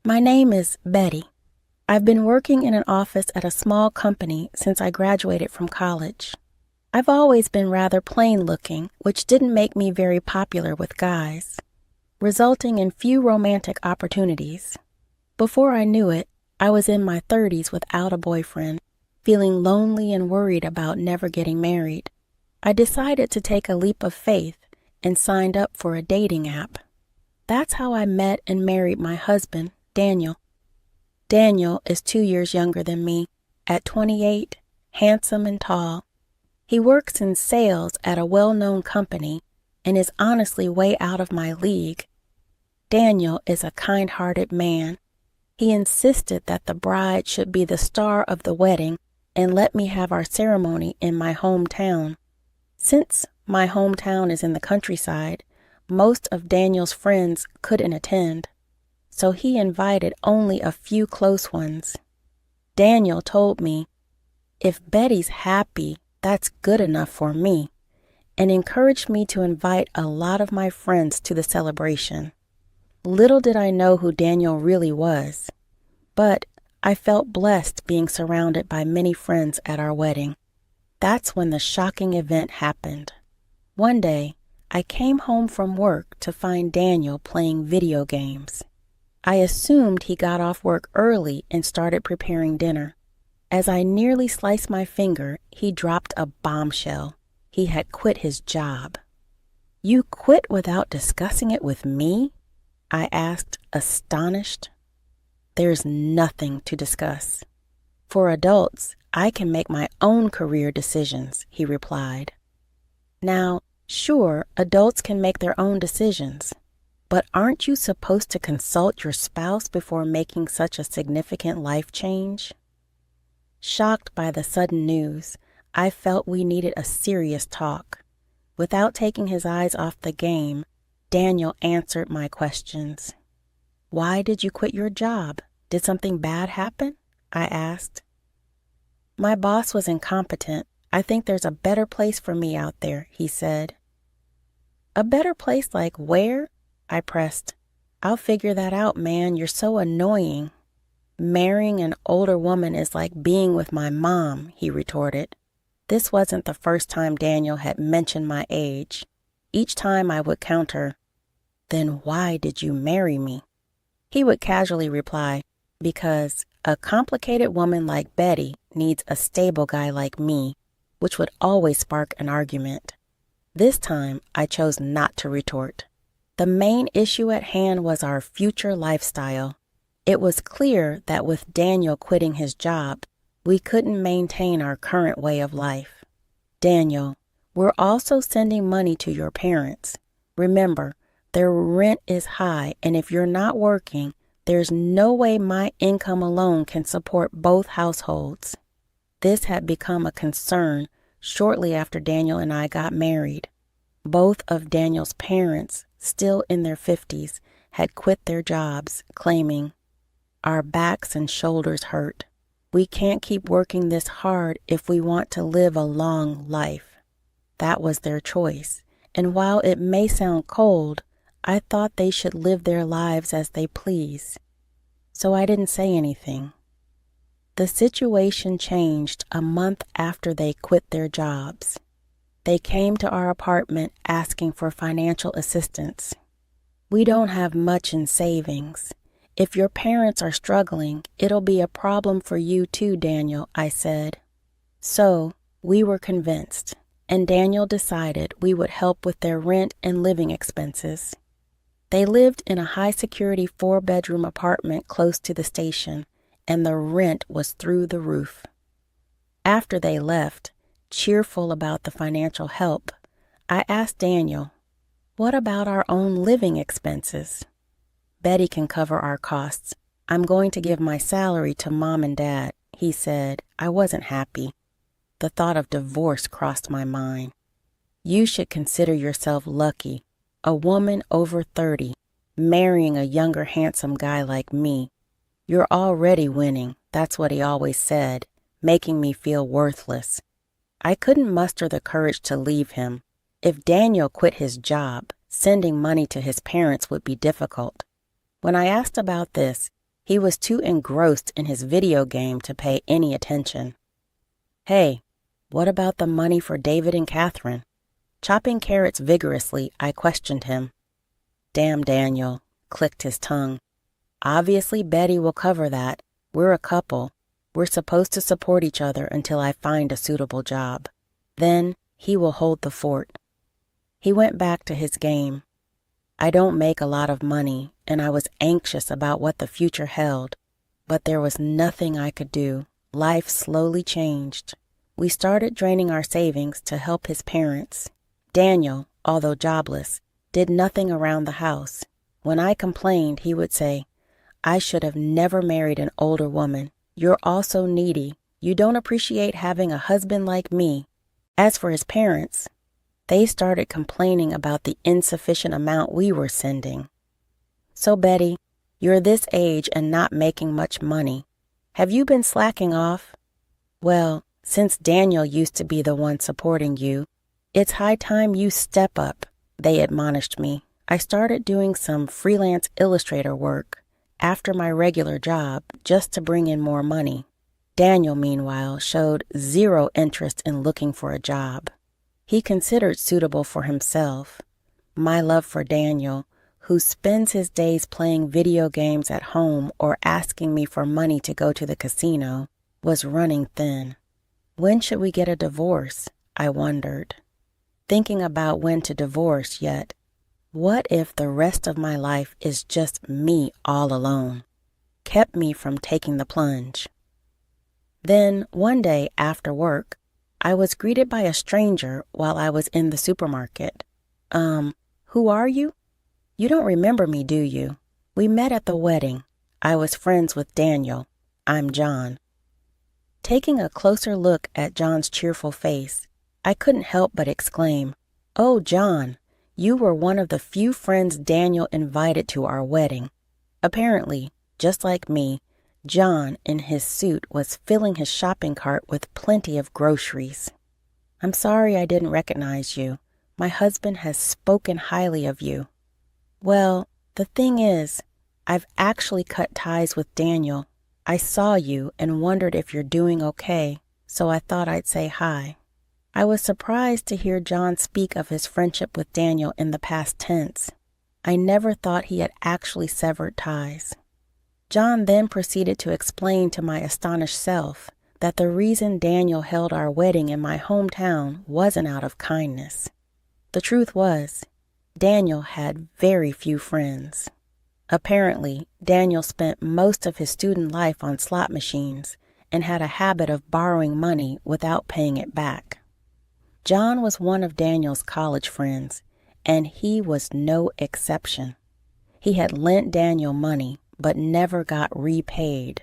My name is Betty. I've been working in an office at a small company since I graduated from college. I've always been rather plain-looking, which didn't make me very popular with guys, resulting in few romantic opportunities. Before I knew it, I was in my 30s without a boyfriend, feeling lonely and worried about never getting married. I decided to take a leap of faith and signed up for a dating app. That's how I met and married my husband, Daniel. Daniel is 2 years younger than me, at 28, handsome and tall. He works in sales at a well-known company and is honestly way out of my league. Daniel is a kind-hearted man. He insisted that the bride should be the star of the wedding and let me have our ceremony in my hometown. Since my hometown is in the countryside, most of Daniel's friends couldn't attend, so he invited only a few close ones. Daniel told me, "If Betty's happy, that's good enough for me," and encouraged me to invite a lot of my friends to the celebration. Little did I know who Daniel really was, but I felt blessed being surrounded by many friends at our wedding. That's when the shocking event happened. One day, I came home from work to find Daniel playing video games. I assumed he got off work early and started preparing dinner. As I nearly sliced my finger, he dropped a bombshell. He had quit his job. "You quit without discussing it with me?" I asked, astonished. "There's nothing to discuss. For adults, I can make my own career decisions," he replied. Now, sure, adults can make their own decisions, but aren't you supposed to consult your spouse before making such a significant life change? Shocked by the sudden news, I felt we needed a serious talk. Without taking his eyes off the game, Daniel answered my questions. "Why did you quit your job? Did something bad happen?" I asked. "My boss was incompetent. I think there's a better place for me out there," he said. "A better place like where?" I pressed. "I'll figure that out, man. You're so annoying." "Marrying an older woman is like being with my mom," he retorted. This wasn't the first time Daniel had mentioned my age. Each time I would counter, "Then why did you marry me?" He would casually reply, "Because a complicated woman like Betty needs a stable guy like me," which would always spark an argument. This time, I chose not to retort. The main issue at hand was our future lifestyle. It was clear that with Daniel quitting his job, we couldn't maintain our current way of life. "Daniel, we're also sending money to your parents. Remember, their rent is high, and if you're not working, there's no way my income alone can support both households." This had become a concern shortly after Daniel and I got married. Both of Daniel's parents, still in their 50s, had quit their jobs, claiming, "Our backs and shoulders hurt. We can't keep working this hard if we want to live a long life." That was their choice, and while it may sound cold, I thought they should live their lives as they please. So I didn't say anything. The situation changed a month after they quit their jobs. They came to our apartment asking for financial assistance. "We don't have much in savings. If your parents are struggling, it'll be a problem for you too, Daniel," I said. So we were convinced, and Daniel decided we would help with their rent and living expenses. They lived in a high-security 4-bedroom apartment close to the station, and the rent was through the roof. After they left, cheerful about the financial help, I asked Daniel, "What about our own living expenses?" "Betty can cover our costs. I'm going to give my salary to Mom and Dad," he said. I wasn't happy. The thought of divorce crossed my mind. "You should consider yourself lucky. A woman over 30, marrying a younger handsome guy like me. You're already winning," that's what he always said, making me feel worthless. I couldn't muster the courage to leave him. If Daniel quit his job, sending money to his parents would be difficult. When I asked about this, He was too engrossed in his video game to pay any attention. "Hey, what about the money for David and Catherine?" Chopping carrots vigorously, I questioned him. "Damn Daniel," clicked his tongue. "Obviously Betty will cover that. We're a couple. We're supposed to support each other until I find a suitable job. Then he will hold the fort." He went back to his game. I don't make a lot of money, and I was anxious about what the future held, but there was nothing I could do. Life slowly changed. We started draining our savings to help his parents. Daniel, although jobless, did nothing around the house. When I complained, he would say, "I should have never married an older woman. You're also needy. You don't appreciate having a husband like me." As for his parents, they started complaining about the insufficient amount we were sending. "So, Betty, you're this age and not making much money. Have you been slacking off?" "Well, since Daniel used to be the one supporting you, it's high time you step up," they admonished me. I started doing some freelance illustrator work after my regular job just to bring in more money. Daniel, meanwhile, showed zero interest in looking for a job. He considered suitable for himself. My love for Daniel, who spends his days playing video games at home or asking me for money to go to the casino, was running thin. When should we get a divorce? I wondered. Thinking about when to divorce, yet what if the rest of my life is just me all alone? Kept me from taking the plunge. Then, one day after work, I was greeted by a stranger while I was in the supermarket. Who are you? You don't remember me, do you? We met at the wedding. I was friends with Daniel. I'm John." Taking a closer look at John's cheerful face, I couldn't help but exclaim, "Oh, John, you were one of the few friends Daniel invited to our wedding." Apparently, just like me, John, in his suit, was filling his shopping cart with plenty of groceries. "I'm sorry I didn't recognize you. My husband has spoken highly of you." "Well, the thing is, I've actually cut ties with Daniel. I saw you and wondered if you're doing okay, so I thought I'd say hi." I was surprised to hear John speak of his friendship with Daniel in the past tense. I never thought he had actually severed ties. John then proceeded to explain to my astonished self that the reason Daniel held our wedding in my hometown wasn't out of kindness. The truth was, Daniel had very few friends. Apparently, Daniel spent most of his student life on slot machines and had a habit of borrowing money without paying it back. John was one of Daniel's college friends, and he was no exception. He had lent Daniel money, but never got repaid.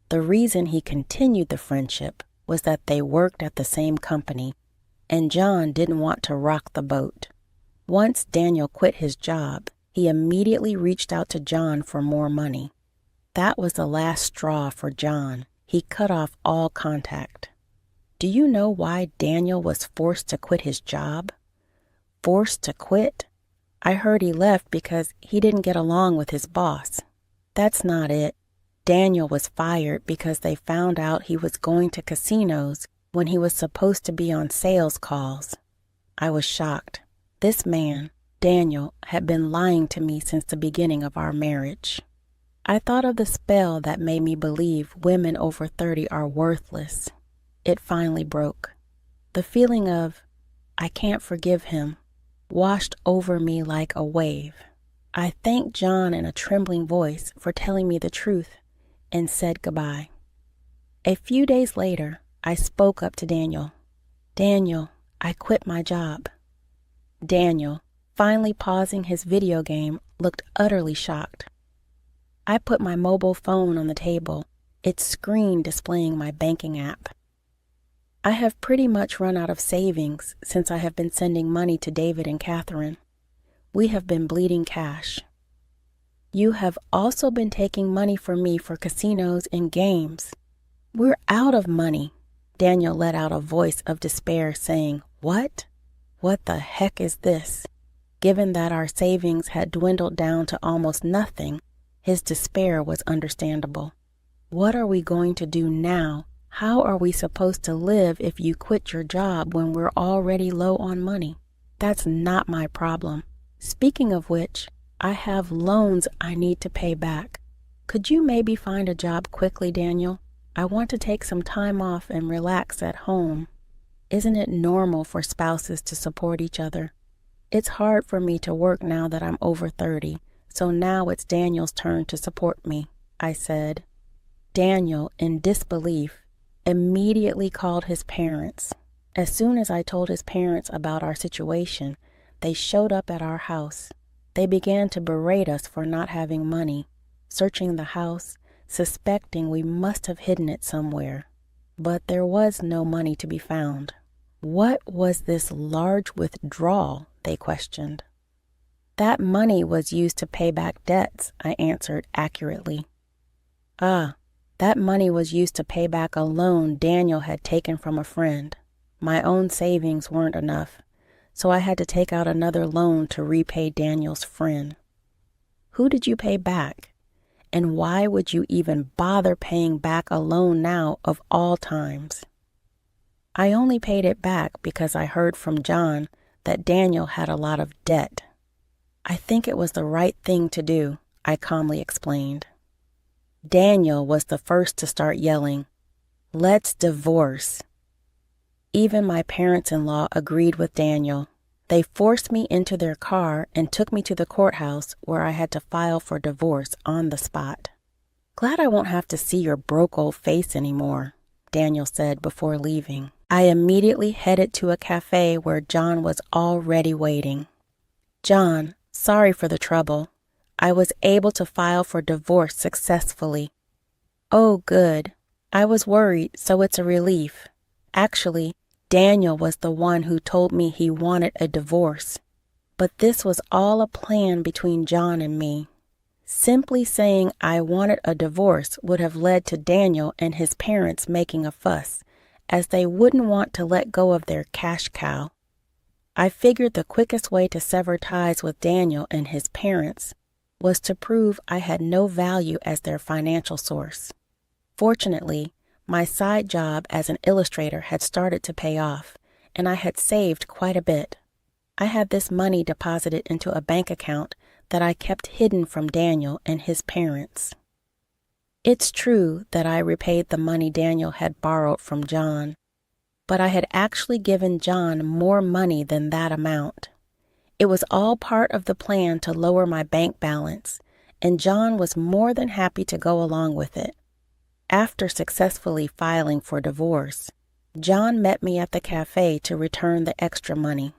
The reason he continued the friendship was that they worked at the same company, and John didn't want to rock the boat. Once Daniel quit his job, he immediately reached out to John for more money. That was the last straw for John. He cut off all contact. Do you know why Daniel was forced to quit his job? Forced to quit? I heard he left because he didn't get along with his boss. That's not it. Daniel was fired because they found out he was going to casinos when he was supposed to be on sales calls. I was shocked. This man, Daniel, had been lying to me since the beginning of our marriage. I thought of the spell that made me believe women over 30 are worthless. It finally broke. The feeling of, I can't forgive him, washed over me like a wave. I thanked John in a trembling voice for telling me the truth and said goodbye. A few days later, I spoke up to Daniel. "Daniel, I quit my job." Daniel, finally pausing his video game, looked utterly shocked. I put my mobile phone on the table, its screen displaying my banking app. "I have pretty much run out of savings since I have been sending money to David and Catherine. We have been bleeding cash. You have also been taking money from me for casinos and games. We're out of money." Daniel let out a voice of despair saying, "What? What the heck is this?" Given that our savings had dwindled down to almost nothing, His despair was understandable. What are we going to do now? How are we supposed to live if you quit your job when we're already low on money? That's not my problem. Speaking of which, I have loans I need to pay back. Could you maybe find a job quickly, Daniel? I want to take some time off and relax at home. Isn't it normal for spouses to support each other? It's hard for me to work now that I'm over 30, so now it's Daniel's turn to support me, I said. Daniel, in disbelief, immediately called his parents. As soon as I told his parents about our situation, they showed up at our house. They began to berate us for not having money, searching the house, suspecting we must have hidden it somewhere. But there was no money to be found. What was this large withdrawal? They questioned. That money was used to pay back debts, I answered accurately. That money was used to pay back a loan Daniel had taken from a friend. My own savings weren't enough, so I had to take out another loan to repay Daniel's friend. Who did you pay back? And why would you even bother paying back a loan now of all times? I only paid it back because I heard from John that Daniel had a lot of debt. I think it was the right thing to do, I calmly explained. Daniel was the first to start yelling, "Let's divorce." Even my parents-in-law agreed with Daniel. They forced me into their car and took me to the courthouse where I had to file for divorce on the spot. "Glad I won't have to see your broke old face anymore," Daniel said before leaving. I immediately headed to a cafe where John was already waiting. "John, sorry for the trouble. I was able to file for divorce successfully." "Oh, good. I was worried, so it's a relief. Actually, Daniel was the one who told me he wanted a divorce. But this was all a plan between John and me. Simply saying I wanted a divorce would have led to Daniel and his parents making a fuss, as they wouldn't want to let go of their cash cow. I figured the quickest way to sever ties with Daniel and his parents was to prove I had no value as their financial source. Fortunately, my side job as an illustrator had started to pay off, and I had saved quite a bit. I had this money deposited into a bank account that I kept hidden from Daniel and his parents. It's true that I repaid the money Daniel had borrowed from John, but I had actually given John more money than that amount. It was all part of the plan to lower my bank balance, and John was more than happy to go along with it. After successfully filing for divorce, John met me at the cafe to return the extra money.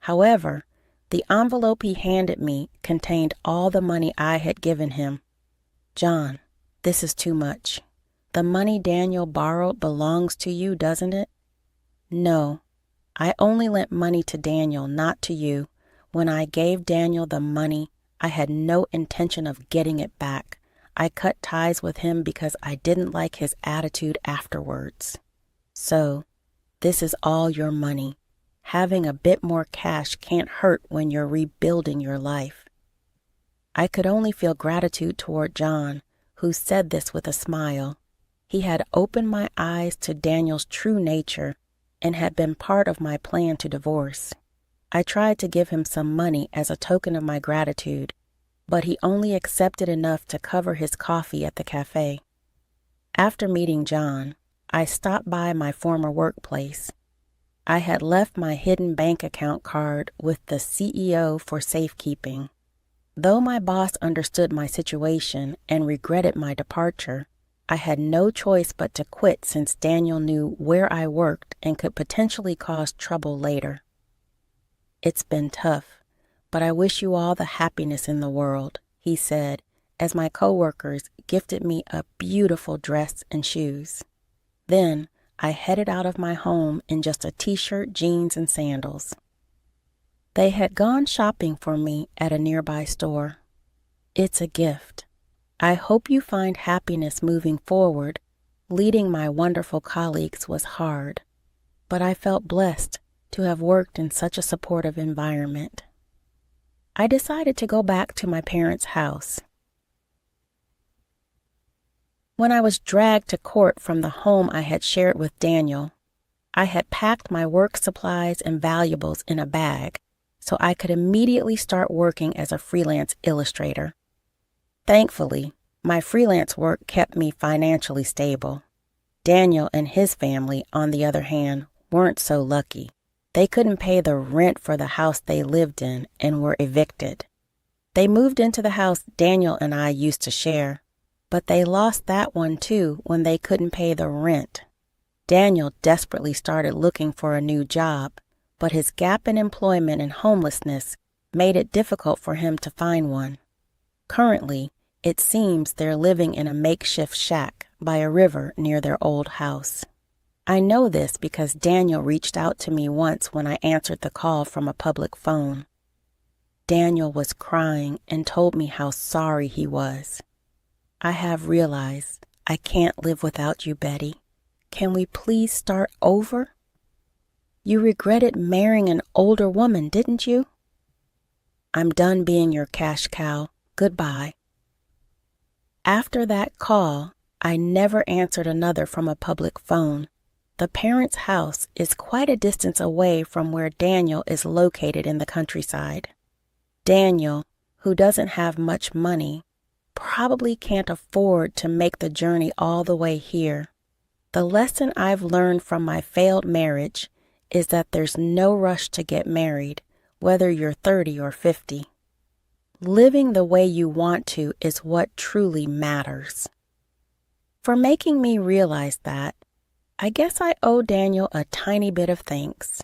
However, the envelope he handed me contained all the money I had given him. "John, this is too much. The money Daniel borrowed belongs to you, doesn't it?" "No, I only lent money to Daniel, not to you. When I gave Daniel the money, I had no intention of getting it back. I cut ties with him because I didn't like his attitude afterwards. So, this is all your money. Having a bit more cash can't hurt when you're rebuilding your life." I could only feel gratitude toward John, who said this with a smile. He had opened my eyes to Daniel's true nature and had been part of my plan to divorce. I tried to give him some money as a token of my gratitude, but he only accepted enough to cover his coffee at the cafe. After meeting John, I stopped by my former workplace. I had left my hidden bank account card with the CEO for safekeeping. Though my boss understood my situation and regretted my departure, I had no choice but to quit since Daniel knew where I worked and could potentially cause trouble later. "It's been tough, but I wish you all the happiness in the world," he said, as my coworkers gifted me a beautiful dress and shoes. Then I headed out of my home in just a t-shirt, jeans, and sandals. They had gone shopping for me at a nearby store. "It's a gift. I hope you find happiness moving forward. Leading my wonderful colleagues was hard, but I felt blessed to have worked in such a supportive environment." I decided to go back to my parents' house. When I was dragged to court from the home I had shared with Daniel, I had packed my work supplies and valuables in a bag so I could immediately start working as a freelance illustrator. Thankfully, my freelance work kept me financially stable. Daniel and his family, on the other hand, weren't so lucky. They couldn't pay the rent for the house they lived in and were evicted. They moved into the house Daniel and I used to share, but they lost that one too when they couldn't pay the rent. Daniel desperately started looking for a new job, but his gap in employment and homelessness made it difficult for him to find one. Currently, it seems they're living in a makeshift shack by a river near their old house. I know this because Daniel reached out to me once when I answered the call from a public phone. Daniel was crying and told me how sorry he was. I have realized I can't live without you, Betty. Can we please start over? You regretted marrying an older woman, didn't you? I'm done being your cash cow. Goodbye. After that call, I never answered another from a public phone. The parents' house is quite a distance away from where Daniel is located in the countryside. Daniel, who doesn't have much money, probably can't afford to make the journey all the way here. The lesson I've learned from my failed marriage is that there's no rush to get married, whether you're 30 or 50. Living the way you want to is what truly matters. For making me realize that, I guess I owe Daniel a tiny bit of thanks.